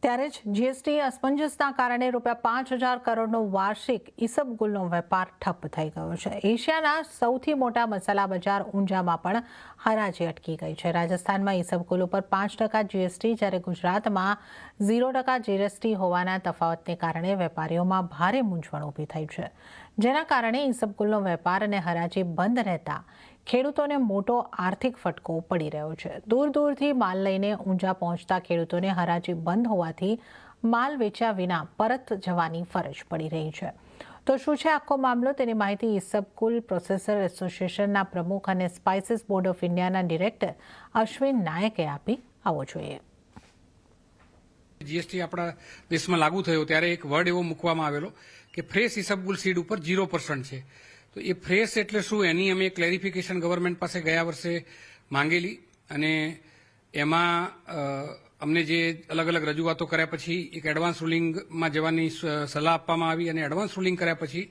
ત્યારે જ જીએસટી અસમંજસના કારણે ₹5,000 કરોડનો વાર્ષિક ઈસબગુલનો વેપાર ઠપ થઈ ગયો છે. એશિયાના સૌથી મોટા મસાલા બજાર ઊંઝામાં પણ હરાજી અટકી ગઈ છે. રાજસ્થાનમાં ઈસબગુલ ઉપર 5% જીએસટી, જ્યારે ગુજરાતમાં 0% જીએસટી હોવાના તફાવતને કારણે વેપારીઓમાં ભારે મૂંઝવણ ઊભી થઈ છે, જેના કારણે ઈસબગુલનો વેપાર અને હરાજી બંધ રહેતા ખેડૂતોને મોટો આર્થિક ફટકો પડી રહ્યો છે. દૂર દૂરથી માલ લઈને ઊંઝા પહોંચતા ખેડૂતોને હરાજી બંધ હોવાથી માલ વેચ્યા વિના પરત જવાની ફરજ પડી રહી છે. તો શું છે આખો મામલો, તેની માહિતી ઈસબગુલ પ્રોસેસર એસોસિએશનના પ્રમુખ અને સ્પાઇસીસ બોર્ડ ઓફ ઇન્ડિયાના ડિરેક્ટર અશ્વિન નાયકે આપી. આવો જોઈએ. જીએસટી આપણા દેશમાં લાગુ થયો ત્યારે એક વર્ડ એવો મૂકવામાં આવેલો કે ફ્રેશ ઈસબગુલ સીડ ઉપર 0% છે. તો એ ફ્રેશ એટલે શું, એની અમે ક્લેરિફિકેશન ગવર્મેન્ટ પાસે ગયા વર્ષે માંગેલી અને એમાં અમને જે અલગ અલગ રજૂઆતો કર્યા પછી એક એડવાન્સ રૂલિંગમાં જવાની સલાહ આપવામાં આવી અને એડવાન્સ રૂલિંગ કર્યા પછી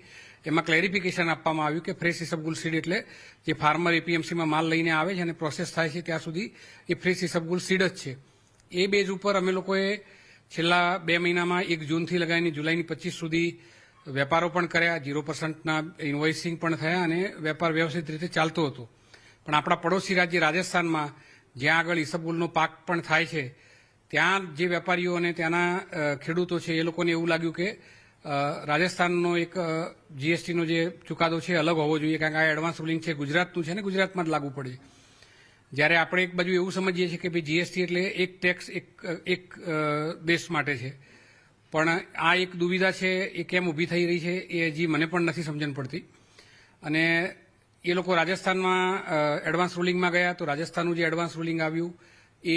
એમાં ક્લેરિફિકેશન આપવામાં આવ્યું કે ફ્રેશ ઈસબગુલ સીડ એટલે જે ફાર્મર એપીએમસીમાં માલ લઈને આવે છે અને પ્રોસેસ થાય છે ત્યાં સુધી એ ફ્રેશ ઈસબગુલ સીડ જ છે. એ બેઝ ઉપર અમે લોકોએ છેલ્લા 2 મહિનામાં 1 જૂનથી લગાવીને જુલાઈની 25 સુધી વેપારો પણ કર્યા, 0%ના ઇન્વોઇસિંગ પણ થયા અને વેપાર વ્યવસ્થિત રીતે ચાલતો હતો. પણ આપણા પડોશી રાજ્ય રાજસ્થાનમાં જ્યાં આગળ ઈસબગુલનો પાક પણ થાય છે, ત્યાં જે વેપારીઓ અને ત્યાંના ખેડૂતો છે એ લોકોને એવું લાગ્યું કે રાજસ્થાનનો એક જીએસટીનો જે ચુકાદો છે અલગ હોવો જોઈએ, કારણ કે આ એડવાન્સ રૂલિંગ છે ગુજરાતનું છે ને ગુજરાતમાં જ લાગુ પડે. જ્યારે આપણે એક બાજુ એવું સમજીએ છીએ કે ભાઈ જીએસટી એટલે એક ટેક્સ એક દેશ માટે છે, પણ આ એક દુવિધા છે એ કેમ ઊભી થઈ રહી છે એ હજી મને પણ નથી સમજણ પડતી. અને એ લોકો રાજસ્થાનમાં એડવાન્સ રૂલિંગમાં ગયા તો રાજસ્થાનનું જે એડવાન્સ રૂલિંગ આવ્યું એ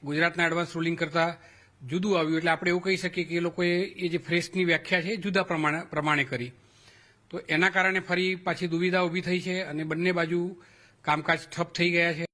ગુજરાતના એડવાન્સ રૂલિંગ કરતાં જુદું આવ્યું. એટલે આપણે એવું કહી શકીએ કે એ લોકોએ એ જે ફ્રેશની વ્યાખ્યા છે એ જુદા પ્રમાણે કરી. તો એના કારણે ફરી પાછી દુવિધા ઊભી થઈ છે અને બંને બાજુ કામકાજ ઠપ થઈ ગયા છે.